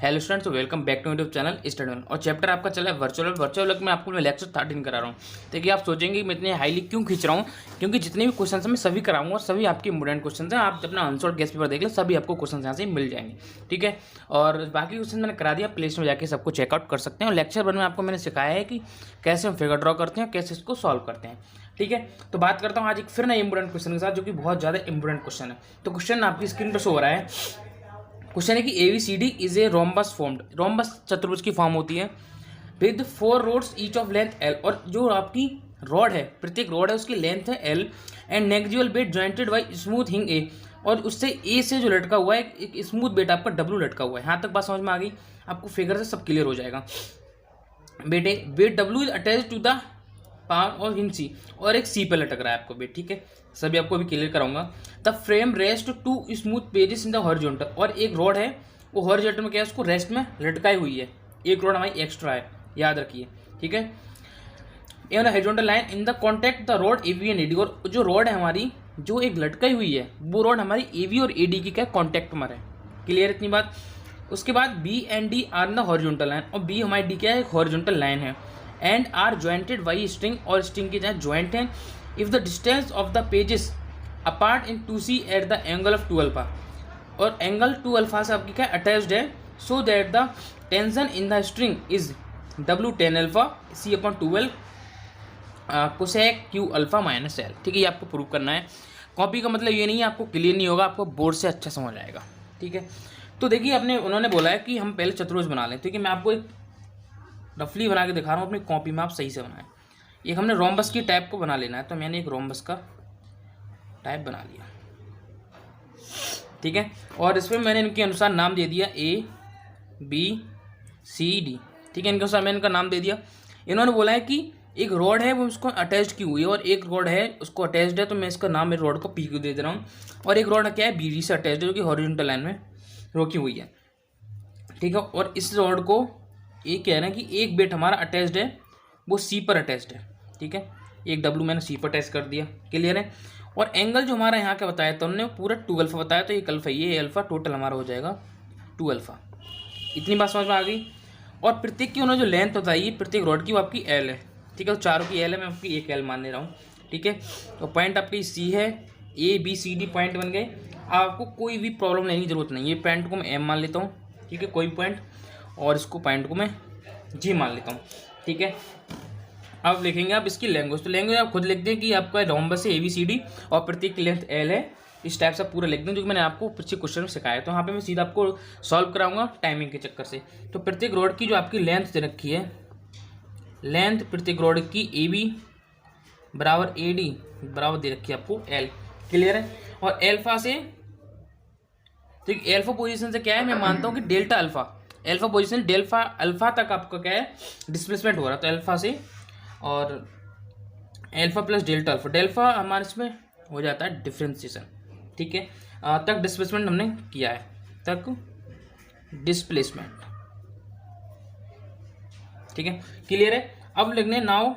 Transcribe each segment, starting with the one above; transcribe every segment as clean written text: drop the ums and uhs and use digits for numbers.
Hello students, welcome back to YouTube channel study one. और chapter आपका चला है वर्चुअल में आपको मैं लेक्चर 13 करा रहा हूँ। देखिए, आप सोचेंगे मैं इतने हाईली क्यों खींच रहा हूँ, क्योंकि जितने भी क्वेश्चन मैं सभी कराऊंगा और सभी आपके इंपोर्टेंट क्वेश्चन हैं। आप अपना आंसर गेस्ट पेपर देख लें, सभी आपको क्वेश्चन यहाँ से मिल जाएंगे। ठीक है, और बाकी क्वेश्चन मैंने करा दिया, प्ले स्टोर में जाकर सबको चेकआउट कर सकते हैं। और लेक्चर वन में आपको मैंने सिखाया है कि कैसे हम फिगर ड्रॉ करते हैं, कैसे इसको सॉल्व करते हैं। ठीक है, तो बात करता हूँ आज एक फिर नए इंपोर्टेंट क्वेश्चन के साथ, जो कि बहुत ज़्यादा इंपोर्टेंट क्वेश्चन है। तो क्वेश्चन आपकी स्क्रीन पर शो हो रहा है। क्वेश्चन है कि ABCD is a rhombus formed. Rhombus चतुर्भुज की फॉर्म होती है with 4 rods each of length L। और जो आपकी रॉड है, प्रत्येक रॉड है उसकी लेंथ है L and negative weight jointed by smooth hinge A। और उससे A से जो लटका हुआ है एक स्मूथ बेट आपका W लटका हुआ है। यहाँ तक बात समझ में आ गई, आपको फिगर से सब क्लियर हो जाएगा। बेटे weight W is attach to the power और हिंग C, और एक C पे लटक रहा है आपको बेट। ठीक है, सभी आपको अभी क्लियर कराऊंगा। The frame rest two smooth pegs in the horizontal. और एक रॉड है वो हॉरिजॉन्टल में क्या है, उसको रेस्ट में लटकाई हुई है। एक रॉड हमारी एक्स्ट्रा है, याद रखिए। ठीक है, an horizontal line in the contact the rod AB and AD। और जो रॉड है हमारी, जो एक लटकाई हुई है, वो रॉड हमारी AB और AD की क्या कॉन्टैक्ट में है। क्लियर इतनी बात। उसके बाद B and D are the horizontal line, और B हमारी D क्या है, एक हॉरिजॉन्टल लाइन है। And are jointed by string, और स्ट्रिंग के जहाँ ज्वाइंट है। If the distance of the pegs apart in 2C at the angle of 2 alpha. और एंगल 2 अल्फा से आपकी क्या अटैच्ड है, so that the tension in the string is W tan alpha C/12 cosec Q alpha minus L। ठीक है, ये आपको prove करना है। कॉपी का मतलब ये नहीं है आपको क्लियर नहीं होगा, आपको बोर्ड से अच्छा समझ आएगा। ठीक है, तो देखिए उन्होंने बोला है कि हम पहले चतुर्भुज बना लें। ठीक है, मैं आपको एक रफली बना के दिखा रहा हूँ, अपनी कॉपी में आप सही से बनाएं। एक हमने रोम्बस की टाइप को बना लेना है, तो मैंने एक रोम्बस का टाइप बना लिया। ठीक है, और इसमें मैंने इनके अनुसार नाम दे दिया ABCD। ठीक है, इनके अनुसार मैंने इनका नाम दे दिया। इन्होंने बोला है कि एक रॉड है वो उसको अटैच की हुई है, और एक रॉड है उसको अटैच्ड है, तो मैं इसका नाम मेरे रॉड को PQ दे दे रहा हूँ। और एक रॉड क्या है, BD से अटैच्ड है, जो कि हॉरिजॉन्टल लाइन में रोकी हुई है। ठीक है, और इस रॉड को ये कह रहे हैं कि एक बेट हमारा अटैच्ड है, वो C पर अटैच्ड है। ठीक है, एक W मैंने C पर अटैच कर दिया। क्लियर है। और एंगल जो हमारा यहाँ का बताया तो हमने पूरा 2 अल्फा बताया, तो एक अल्फा ये अल्फा टोटल हमारा हो जाएगा 2 अल्फा। इतनी बात समझ में आ गई। और प्रत्येक की उन्होंने जो लेंथ बताई है प्रत्येक रॉड की, वो आपकी L है। ठीक है, तो चारों की L है, मैं आपकी एक L मान ले रहा हूँ। ठीक है, तो पॉइंट आपकी C है, ABCD पॉइंट बन गए। आपको कोई भी प्रॉब्लम लेने की जरूरत नहीं है। ये पॉइंट को मैं M मान लेता हूँ। ठीक है, कोई भी पॉइंट, और इसको पॉइंट को मैं G मान लेता हूँ। ठीक है, अब लिखेंगे आप इसकी लैंग्वेज। तो लैंग्वेज आप खुद लिख दें कि आपका रोम्बस है ABCD और प्रत्येक की लेंथ L है। इस टाइप से पूरा लिख दें, जो कि मैंने आपको पिछले क्वेश्चन में सिखाया। तो यहाँ पे मैं सीधा आपको सॉल्व कराऊंगा टाइमिंग के चक्कर से। तो प्रत्येक रोड की जो आपकी लेंथ दे रखी है, लेंथ प्रत्येक रोड की AB बराबर AD बराबर दे रखी है आपको L। क्लियर है। और एल्फा से, तो एल्फा पोजीशन से क्या है, मैं मानता हूँ कि delta alpha, alpha position delta alpha तक आपका क्या है, डिस्प्लेसमेंट हो रहा है। तो एल्फा से और एल्फा प्लस डेल्टा अल्फा, डेल्फा हमारे इसमें हो जाता है डिफ्रेंसिएशन। ठीक है, तक डिस्प्लेसमेंट हमने किया है, तक डिस्प्लेसमेंट। ठीक है, क्लियर है। अब लिखने नाउ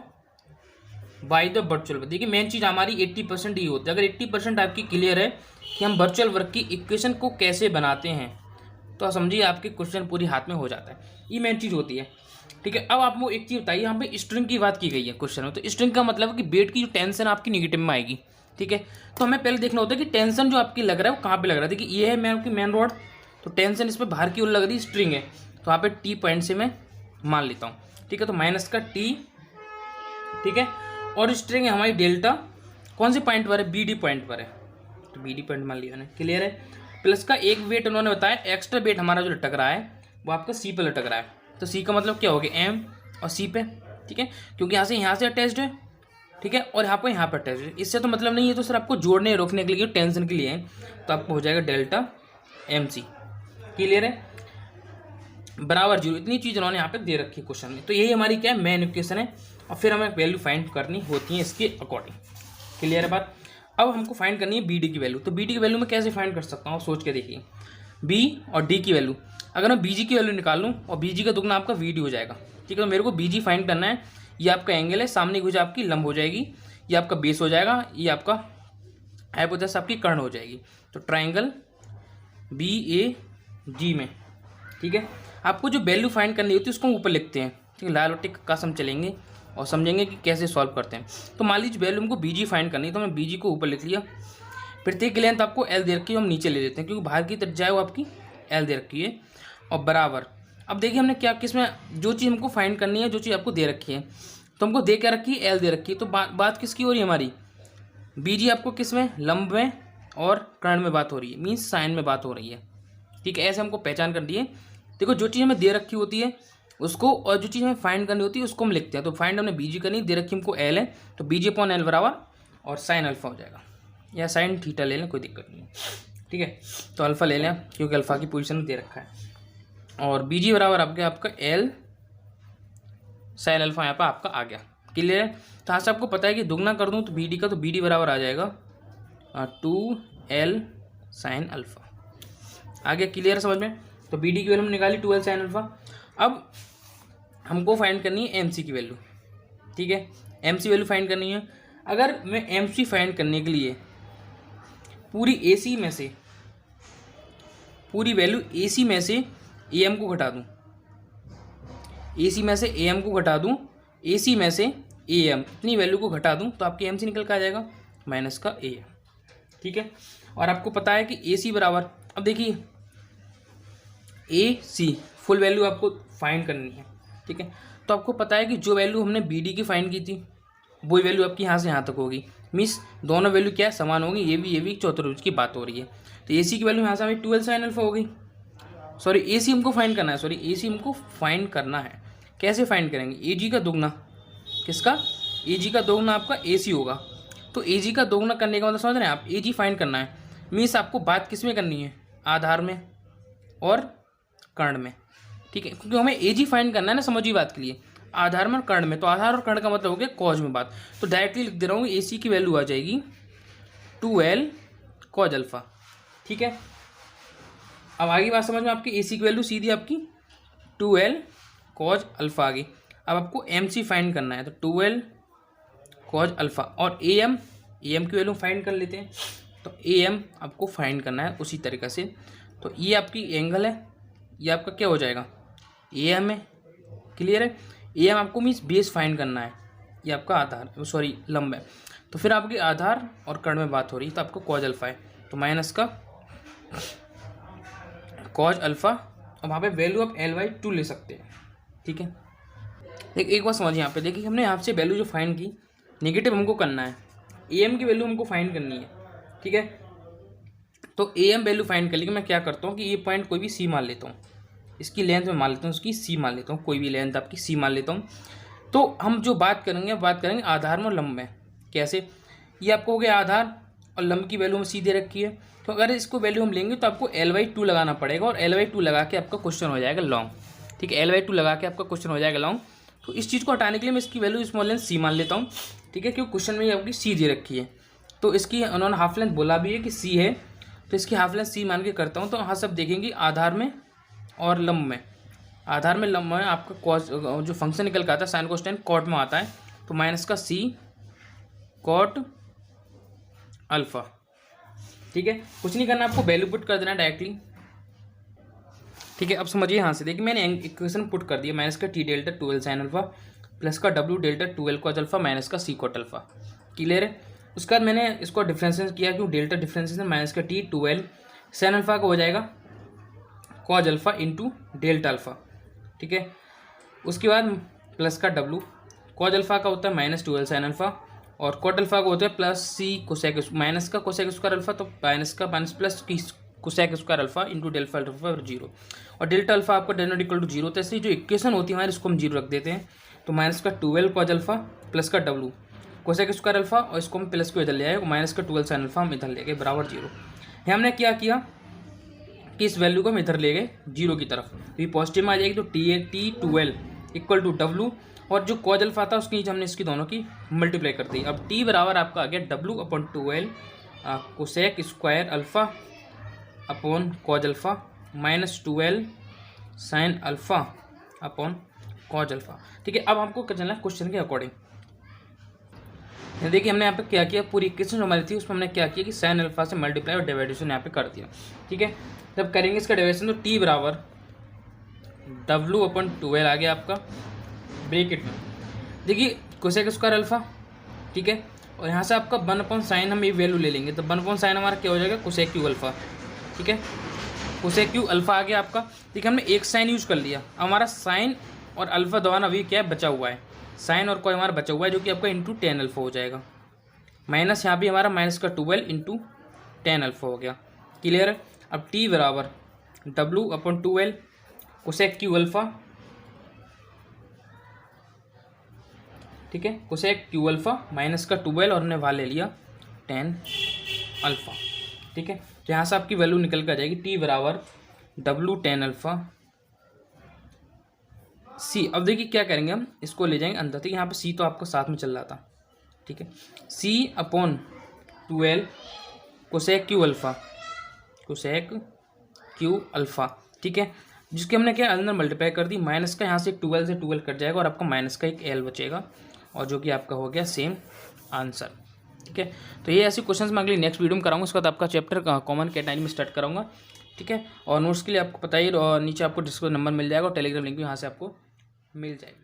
बाय द वर्चुअल। देखिए मेन चीज़ हमारी 80% ही होती है। अगर 80% आपकी क्लियर है कि हम वर्चुअल वर्क की इक्वेशन को कैसे बनाते हैं, तो समझिए आपके क्वेश्चन पूरी हाथ में हो जाता है। ये मेन चीज़ होती है। ठीक है, अब आपको एक चीज़ बताइए, यहाँ पे स्ट्रिंग की बात की गई है क्वेश्चन में। तो स्ट्रिंग का मतलब है कि बेट की जो टेंशन आपकी निगेटिव में आएगी। ठीक है, तो हमें पहले देखना होता है कि टेंशन जो आपकी लग रहा है वो कहाँ पे लग रहा है। देखिए ये है मैं आपकी मेन रॉड, तो टेंशन इस पर बाहर की ओर लग रही स्ट्रिंग है, तो यहाँ पे T पॉइंट से मैं मान लेता हूँ। ठीक है, तो माइनस का T। ठीक है, और स्ट्रिंग है हमारी डेल्टा, कौन से पॉइंट पर है, BD पॉइंट पर है, तो BD पॉइंट मान लिया मैंने। क्लियर है। प्लस का एक वेट उन्होंने बताया, एक्स्ट्रा वेट हमारा जो लटक रहा है वो आपका C पे लटक रहा है। तो C का मतलब क्या हो गया, M और C पे। ठीक है, क्योंकि यहाँ से अटैच्ड है। ठीक है, और यहाँ पे अटैच्ड है। इससे तो मतलब नहीं है, तो सर आपको जोड़ने रोकने के लिए, टेंशन के लिए है, तो आपको हो जाएगा डेल्टा MC। क्लियर है, बराबर 0। इतनी चीज़ उन्होंने यहाँ पे दे रखी है क्वेश्चन में। तो यही हमारी क्या है, मेन इक्वेशन है, और फिर हमें वैल्यू फाइंड करनी होती है इसके अकॉर्डिंग। क्लियर है बात। अब हमको फाइंड करनी है BD की वैल्यू। तो BD की वैल्यू मैं कैसे फाइंड कर सकता हूँ, सोच के देखिए। B और D की वैल्यू, अगर मैं BG की वैल्यू निकाल लूँ और BG का दुगना आपका VD हो जाएगा। ठीक है, तो मेरे को BG फाइंड करना है। ये आपका एंगल है, सामने की भुजा आपकी लंब हो जाएगी, ये आपका बेस हो जाएगा, ये आपका हाइपोथेसिस आपकी कर्ण हो जाएगी। तो ट्राइंगल BAG में ठीक है। आपको जो वैल्यू फाइंड करनी होती है उसको ऊपर लिखते हैं, ठीक है। लाल और टिक का सम चलेंगे और समझेंगे कि कैसे सॉल्व करते हैं। तो मान लीजिए वैल्यू हमको बीजी फाइंड करनी है, तो हमने बीजी को ऊपर लिख लिया। प्रत्येक लेंथ आपको एल दे रखी है, हम नीचे ले लेते हैं क्योंकि बाहर की तरफ जाए वो आपकी एल दे रखी है। और बराबर, अब देखिए हमने क्या किसमें जो चीज़ हमको फाइंड करनी है, जो चीज़ आपको दे रखी है, तो हमको दे क्या रखी है, एल दे रखी है। तो बात किसकी हो रही है हमारी, बीजी आपको किस में, लंब में और कर्ण में बात हो रही है, मीन्स साइन में बात हो रही है, ठीक है। ऐसे हमको पहचान कर दिए। देखो जो चीज़ हमें दे रखी होती है उसको, और जो चीज़ हमें फाइंड करनी होती है उसको हम लिखते हैं। तो फाइंड हमने बीजी करनी, दे रखी हमको एल है, तो बीजी अपॉन एल बराबर और साइन अल्फा हो जाएगा, या साइन थीटा ले लें, कोई दिक्कत नहीं है, ठीक है। तो अल्फा ले लें क्योंकि अल्फा की पोजीशन दे रखा है। और बीजी बराबर आपका एल साइन अल्फा यहाँ पर आपका आ गया, क्लियर है। तो यहाँ से आपको पता है कि दुगना कर दूँ तो बी डी का, तो बी डी बराबर आ जाएगा 2L साइन अल्फा, आ गया, क्लियर समझ में। तो बी डी की वैल्यू हम निकाली 2L साइन अल्फा। अब हमको फाइंड करनी है एम सी की वैल्यू, ठीक है। एम सी वैल्यू फाइंड करनी है। अगर मैं एम सी फाइंड करने के लिए पूरी ए सी में से, पूरी वैल्यू ए सी में से ए एम को घटा दूँ, ए सी में से ए एम को घटा दूँ, ए सी में से ए एम इतनी वैल्यू को घटा दूँ, तो आपकी एम सी निकल कर आ जाएगा माइनस का ए एम, ठीक है। और आपको पता है कि ए सी बराबर, अब देखिए ए सी फुल वैल्यू आपको फाइंड करनी है, ठीक है। तो आपको पता है कि जो वैल्यू हमने बी डी की फाइंड की थी वही वैल्यू आपकी यहाँ से यहाँ तक होगी, मीन्स दोनों वैल्यू क्या है, समान होगी। ये भी चौथे की बात हो रही है। तो ए सी की वैल्यू यहाँ से हमें 2L साइन अल्फा हो गई। सॉरी, ए सी हमको फाइंड करना है, सॉरी ए सी हमको फाइंड करना है। कैसे फाइंड करेंगे, ए जी का दोगुना, किसका, ए जी का दोगुना आपका ए सी होगा। तो ए जी का दोगुना करने का मतलब समझ रहे हैं आप, ए जी फाइंड करना है, मीन्स आपको बात किस में करनी है, आधार में और कर्ण में, ठीक है। क्योंकि हमें ए जी फाइंड करना है ना, समझिए बात के लिए, आधार में और कर्ण में। तो आधार और कर्ण का मतलब हो गया कॉज में बात। तो डायरेक्टली लिख दे रहा हूँ, ए सी की वैल्यू आ जाएगी 2L कॉज अल्फा, ठीक है। अब आगे बात समझ में, आपकी ए सी की वैल्यू सीधी आपकी 2L कॉज अल्फा आ गई। अब आपको एम सी फाइंड करना है, तो 2L कॉज अल्फा, और ए एम की वैल्यू फाइंड कर लेते हैं। तो ए एम आपको फाइंड करना है उसी तरीक़े से। तो ये आपकी एंगल है, ये आपका क्या हो जाएगा, ए एम है, क्लियर है। ए एम आपको मीन्स बेस फाइंड करना है, ये आपका आधार, सॉरी लंब है। तो फिर आपके आधार और कर्ण में बात हो रही है, तो आपको कॉज अल्फा है, तो माइनस का कॉज अल्फा। अब वहाँ पे वैल्यू आप L/2 ले सकते हैं, ठीक है। एक बात समझिए, यहाँ पे देखिए हमने यहाँ से वैल्यू जो फाइंड की, नेगेटिव हमको करना है, ए एम की वैल्यू हमको फाइंड करनी है, ठीक है। तो ए एम वैल्यू फाइंड कर ली, मैं क्या करता हूँ कि ये पॉइंट कोई भी सी मान लेता हूँ, इसकी लेंथ में मान लेता हूँ, उसकी सी मान लेता हूँ, कोई भी लेंथ आपकी सी मान लेता हूँ। तो हम जो बात करेंगे आधार में और लंब में। कैसे, ये आपको हो गया आधार और लंब की वैल्यू में सी दे रखी है। तो अगर इसको वैल्यू हम लेंगे तो आपको L/2 लगाना पड़ेगा, और L/2 लगा के आपका क्वेश्चन हो जाएगा लॉन्ग, ठीक है। L/2 लगा के आपका क्वेश्चन हो जाएगा लॉन्ग। तो इस चीज़ को हटाने के लिए मैं इसकी वैल्यू स्मॉल लेंथ सी मान लेता हूँ, ठीक है, क्योंकि क्वेश्चन में आपकी सी दे रखी है। तो इसकी उन्होंने हाफ लेंथ बोला भी है कि सी है, तो इसकी हाफ लेंथ सी मान के करता हूँ। तो हाँ सब देखेंगे आधार में और लंब में, आधार में लंब में आपका कॉस जो फंक्शन निकल का आता है साइन कोसाइन कॉट में आता है, तो माइनस का सी कॉट अल्फा, ठीक है। कुछ नहीं करना, आपको वैल्यू पुट कर देना डायरेक्टली, ठीक है। अब समझिए यहाँ से, देखिए मैंने इक्वेशन पुट कर दिया, माइनस का T delta 2L sine alpha plus का W delta 2L cause alpha minus का सी कॉट अल्फा, क्लियर है। उसके बाद मैंने इसको डिफ्रेंशिएट किया, क्यों डेल्टा डिफ्रेंशिएशन माइनस का टी 2L साइन अल्फा का हो जाएगा cause alpha into delta alpha, ठीक है। उसके बाद प्लस का W, कॉज अल्फा का होता है माइनस 2L साइन अल्फा, और कॉट अल्फा का होता है प्लस सी कोसेक, माइनस का कोसेक स्क्वायर अल्फा, तो माइनस का माइनस प्लस की cosec square alpha into delta alpha और 0, और डेल्टा अल्फा आपका डेल नॉट इक्वल टू 0 होता है। इसलिए जो इक्वेशन होती है हमारी इसको हम 0 रख देते हैं। तो माइनस का 2L कॉज अल्फा प्लस का W कोसेक स्क्वायर अल्फा, और इसको हम प्लस को इधर ले आए, माइनस का 2L साइन अल्फा हम इधर ले गए बराबर 0। हमने क्या किया कि इस वैल्यू को हम इधर ले गए 0 की तरफ, तो ये पॉजिटिव में आ जाएगी। तो T2L इक्वल टू W, और जो कॉज अल्फा था उसके नीचे हमने इसकी दोनों की मल्टीप्लाई कर दी। अब T बराबर आपका आ गया W/2L cosec square alpha upon cos alpha minus 2L sine alpha upon cos alpha, ठीक है। अब हमको चलना है क्वेश्चन के अकॉर्डिंग। देखिए हमने यहाँ पे क्या किया, पूरी इक्वेशन जो हमारी थी उसमें हमने क्या किया कि साइन अल्फा से मल्टीप्लाई और डिवाइडेशन यहाँ पे कर दिया, ठीक है। जब करेंगे इसका डिवाइडेशन, तो T बराबर W/12 आ गया आपका ब्रैकेट में। देखिए कोसेक स्क्वायर अल्फा, ठीक है, और यहाँ से आपका 1/sin हम ये वैल्यू ले लेंगे तो 1/sin हमारा क्या हो जाएगा कोसेक क्यू अल्फा, ठीक है, कोसेक क्यू अल्फा आ गया आपका। ठीक है, हमने एक साइन यूज कर लिया, हमारा साइन और अल्फा दोनों अभी क्या है बचा हुआ है, साइन और कोई हमारा बचा हुआ है जो कि आपका इंटू टेन अल्फा हो जाएगा, माइनस यहाँ भी हमारा माइनस का 12 इंटू टेन अल्फा हो गया। क्लियर है। अब t बराबर W/12 कोसेक क्यू अल्फा, ठीक है, कोसेक क्यू अल्फा माइनस का 12 और हमने वहाँ ले लिया टेन अल्फा, ठीक है। तो यहाँ से आपकी वैल्यू निकल कर जाएगी t बराबर W10 अल्फा c। अब देखिए क्या करेंगे, हम इसको ले जाएंगे अंदर, ठीक है, यहाँ पे c तो आपको साथ में चल रहा था, ठीक है, C/12 cosec Q alpha, cosec Q alpha, ठीक है, जिसके हमने क्या अंदर मल्टीप्लाई कर दी, माइनस का यहाँ से 12 से 12 कट जाएगा और आपका माइनस का एक एल बचेगा और जो कि आपका हो गया सेम आंसर, ठीक है। तो ये ऐसे क्वेश्चंस मैं अगली नेक्स्ट वीडियो में कराऊंगा। उसके बाद आपका चैप्टर कॉमन कैटेगरी में स्टार्ट कराऊंगा, ठीक है। और नोट्स के लिए आपको पता ही, और नीचे आपको डिस्क्रिप्शन नंबर मिल जाएगा और टेलीग्राम लिंक भी यहाँ से आपको मिल जाएगी।